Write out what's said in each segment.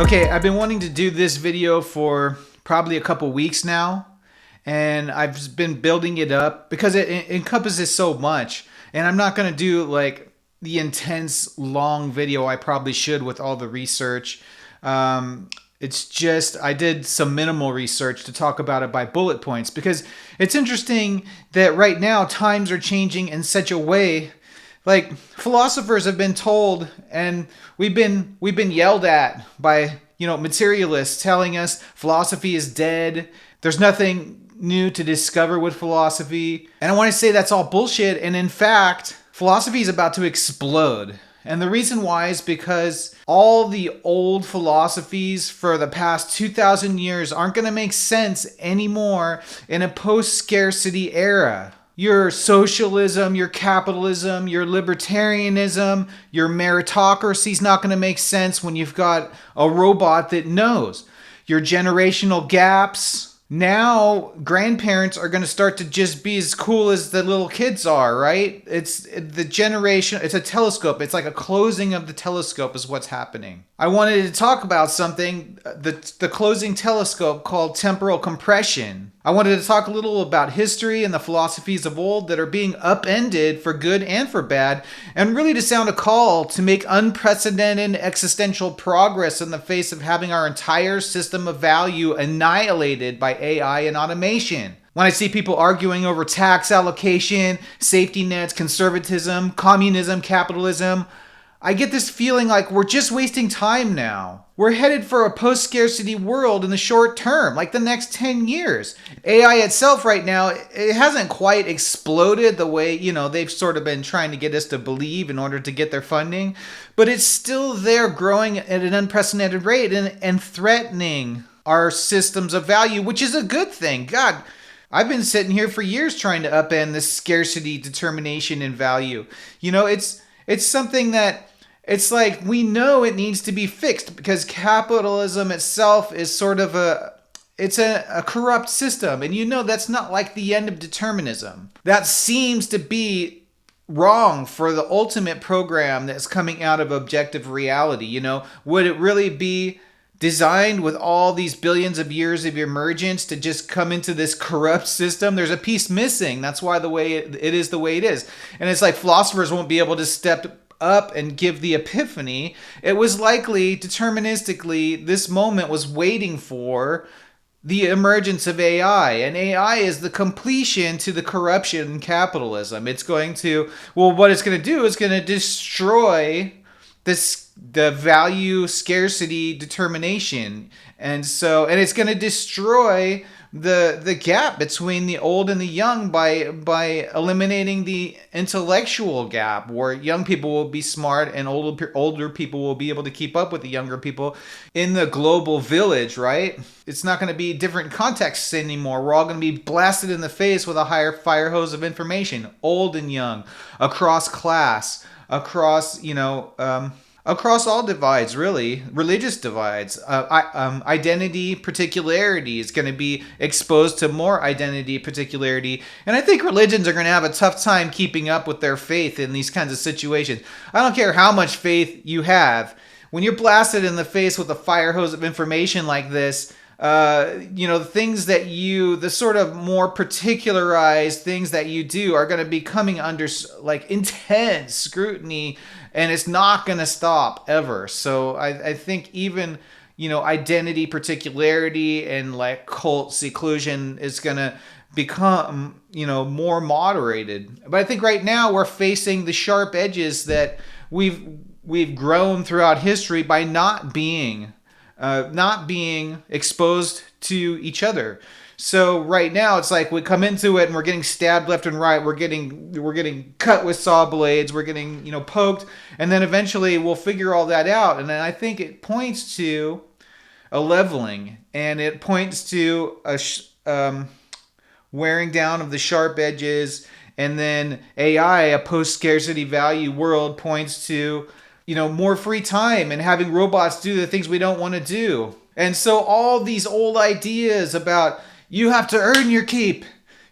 Okay, I've been wanting to do this video for probably a couple weeks now, and I've been building it up because it encompasses so much. And I'm not going to do like the intense long video I probably should with all the research. It's just I did some minimal research to talk about it by bullet points because it's interesting that right now times are changing in such a way. Like philosophers have been told, and we've been yelled at by materialists telling us philosophy is dead. There's nothing new to discover with philosophy, and I want to say that's all bullshit. And in fact, philosophy is about to explode. And the reason why is because all the old philosophies for the past 2,000 years aren't going to make sense anymore in a post-scarcity era. Your socialism, your capitalism, your libertarianism, your meritocracy is not going to make sense when you've got a robot that knows. Your generational gaps. Now, grandparents are going to start to just be as cool as the little kids are, right? It's the generation, it's a telescope. It's like a closing of the telescope is what's happening. I wanted to talk about something, the closing telescope called temporal compression. I wanted to talk a little about history and the philosophies of old that are being upended for good and for bad, and really to sound a call to make unprecedented existential progress in the face of having our entire system of value annihilated by AI and automation. When I see people arguing over tax allocation, safety nets, conservatism, communism, capitalism, I get this feeling like we're just wasting time now. We're headed for a post-scarcity world in the short term, like the next 10 years. AI itself right now, it hasn't quite exploded the way, they've sort of been trying to get us to believe in order to get their funding. But it's still there growing at an unprecedented rate and threatening our systems of value, which is a good thing. God, I've been sitting here for years trying to upend this scarcity, determination, and value. It's something that it's like we know it needs to be fixed because capitalism itself is sort of a corrupt system. And that's not like the end of determinism. That seems to be wrong for the ultimate program that's coming out of objective reality. Would it really be designed with all these billions of years of emergence to just come into this corrupt system? There's a piece missing. That's why the way it is the way it is. And it's like philosophers won't be able to step up and give the epiphany. It was likely, deterministically, this moment was waiting for the emergence of AI. And AI is the completion to the corruption in capitalism. It's going to, what it's going to do is going to destroy the value scarcity determination. And it's going to destroy the gap between the old and the young by eliminating the intellectual gap, where young people will be smart and older people will be able to keep up with the younger people in the global village, right? It's not going to be different contexts anymore. We're all going to be blasted in the face with a higher fire hose of information, old and young, across class, across all divides, really, religious divides. Identity particularity is going to be exposed to more identity particularity. And I think religions are going to have a tough time keeping up with their faith in these kinds of situations. I don't care how much faith you have. When you're blasted in the face with a fire hose of information like this, the things that the sort of more particularized things that you do are going to be coming under like intense scrutiny, and it's not going to stop ever. So I think even, identity particularity and like cult seclusion is going to become, more moderated. But I think right now we're facing the sharp edges that we've grown throughout history by not being exposed to each other. So right now it's like we come into it and we're getting stabbed left and right. We're getting cut with saw blades. We're getting poked, and then eventually we'll figure all that out. And then I think it points to a leveling, and it points to a wearing down of the sharp edges. And then AI, a post-scarcity value world, points to more free time and having robots do the things we don't want to do. And so all these old ideas about you have to earn your keep,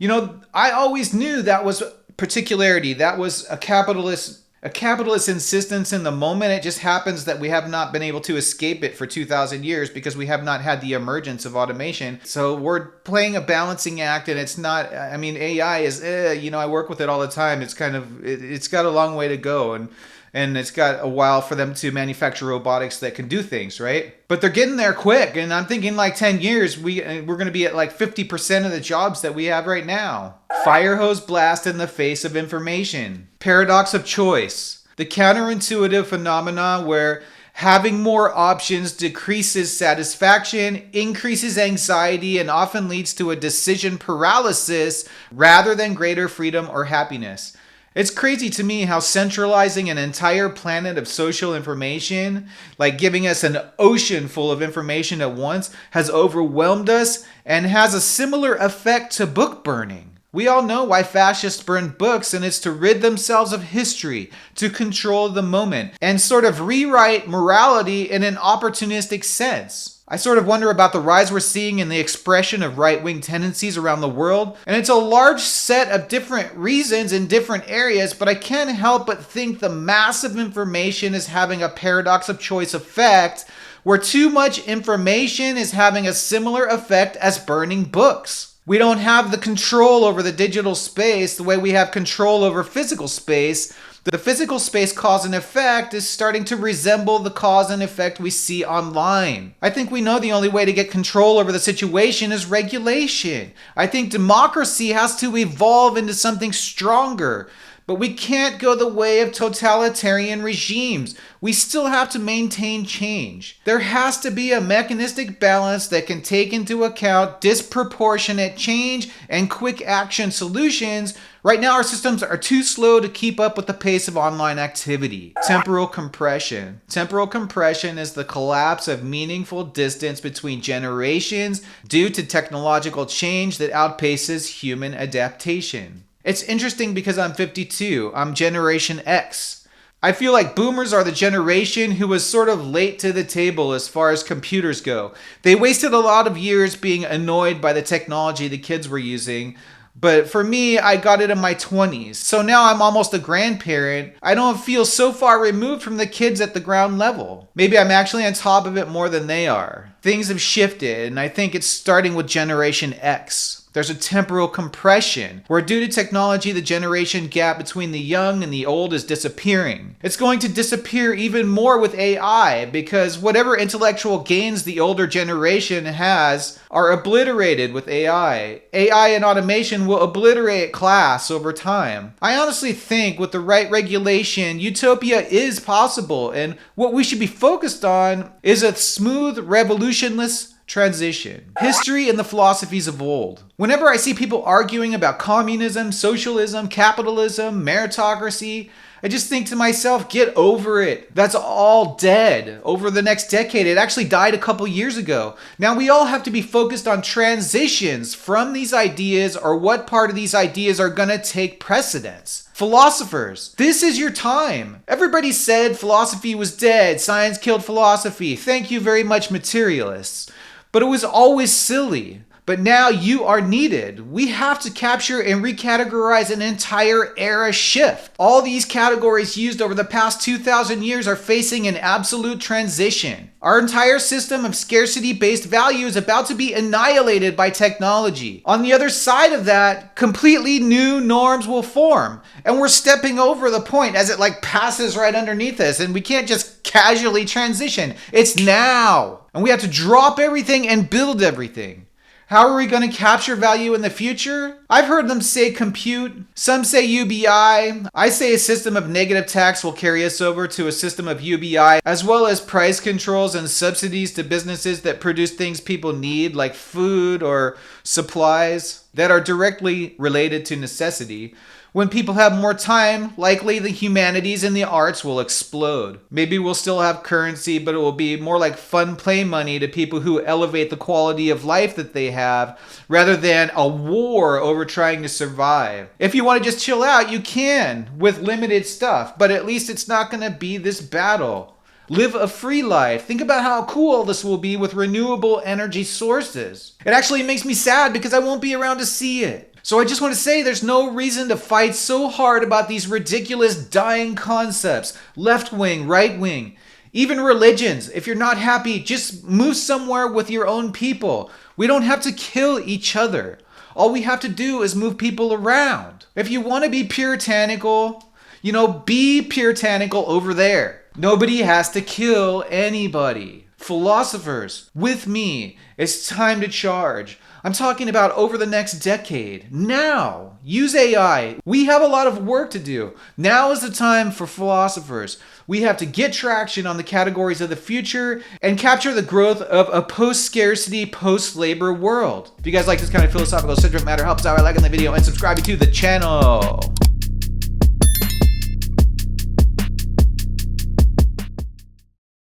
I always knew that was particularity. That was a capitalist a capitalist insistence in the moment. It just happens that we have not been able to escape it for 2,000 years because we have not had the emergence of automation. So we're playing a balancing act, and it's not, I mean, AI is, I work with it all the time. It's it's got a long way to go. And it's got a while for them to manufacture robotics that can do things, right? But they're getting there quick. And I'm thinking like 10 years, we're going to be at like 50% of the jobs that we have right now. Fire hose blast in the face of information. Paradox of choice. The counterintuitive phenomena where having more options decreases satisfaction, increases anxiety, and often leads to a decision paralysis rather than greater freedom or happiness. It's crazy to me how centralizing an entire planet of social information, like giving us an ocean full of information at once, has overwhelmed us and has a similar effect to book burning. We all know why fascists burn books, and it's to rid themselves of history, to control the moment, and sort of rewrite morality in an opportunistic sense. I sort of wonder about the rise we're seeing in the expression of right-wing tendencies around the world, and it's a large set of different reasons in different areas, but I can't help but think the massive information is having a paradox of choice effect, where too much information is having a similar effect as burning books. We don't have the control over the digital space the way we have control over physical space. The physical space cause and effect is starting to resemble the cause and effect we see online. I think we know the only way to get control over the situation is regulation. I think democracy has to evolve into something stronger. But we can't go the way of totalitarian regimes. We still have to maintain change. There has to be a mechanistic balance that can take into account disproportionate change and quick action solutions. Right now, our systems are too slow to keep up with the pace of online activity. Temporal compression. Temporal compression is the collapse of meaningful distance between generations due to technological change that outpaces human adaptation. It's interesting because I'm 52. I'm Generation X. I feel like boomers are the generation who was sort of late to the table as far as computers go. They wasted a lot of years being annoyed by the technology the kids were using. But for me, I got it in my 20s. So now I'm almost a grandparent. I don't feel so far removed from the kids at the ground level. Maybe I'm actually on top of it more than they are. Things have shifted, and I think it's starting with Generation X. There's a temporal compression, where due to technology, the generation gap between the young and the old is disappearing. It's going to disappear even more with AI, because whatever intellectual gains the older generation has are obliterated with AI. AI and automation will obliterate class over time. I honestly think with the right regulation, utopia is possible, and what we should be focused on is a smooth, revolutionless transition. History and the philosophies of old. Whenever I see people arguing about communism, socialism, capitalism, meritocracy, I just think to myself, get over it. That's all dead over the next decade. It actually died a couple years ago. Now we all have to be focused on transitions from these ideas, or what part of these ideas are going to take precedence. Philosophers, this is your time. Everybody said philosophy was dead. Science killed philosophy. Thank you very much, materialists. But it was always silly. But now you are needed. We have to capture and recategorize an entire era shift. All these categories used over the past 2,000 years are facing an absolute transition. Our entire system of scarcity-based value is about to be annihilated by technology. On the other side of that, completely new norms will form. And we're stepping over the point as it passes right underneath us, and we can't just casually transition. It's now. And we have to drop everything and build everything. How are we going to capture value in the future? I've heard them say compute. Some say UBI. I say a system of negative tax will carry us over to a system of UBI, as well as price controls and subsidies to businesses that produce things people need, like food or supplies that are directly related to necessity. When people have more time, likely the humanities and the arts will explode. Maybe we'll still have currency, but it will be more like fun play money to people who elevate the quality of life that they have, rather than a war over trying to survive. If you want to just chill out, you can, with limited stuff, but at least it's not going to be this battle. Live a free life. Think about how cool this will be with renewable energy sources. It actually makes me sad because I won't be around to see it. So I just want to say there's no reason to fight so hard about these ridiculous dying concepts. Left wing, right wing, even religions. If you're not happy, just move somewhere with your own people. We don't have to kill each other. All we have to do is move people around. If you want to be puritanical, be puritanical over there. Nobody has to kill anybody. Philosophers, with me, it's time to charge. I'm talking about over the next decade. Now, use AI. We have a lot of work to do. Now is the time for philosophers. We have to get traction on the categories of the future and capture the growth of a post-scarcity, post-labor world. If you guys like this kind of philosophical subject matter, help us out by liking the video and subscribing to the channel.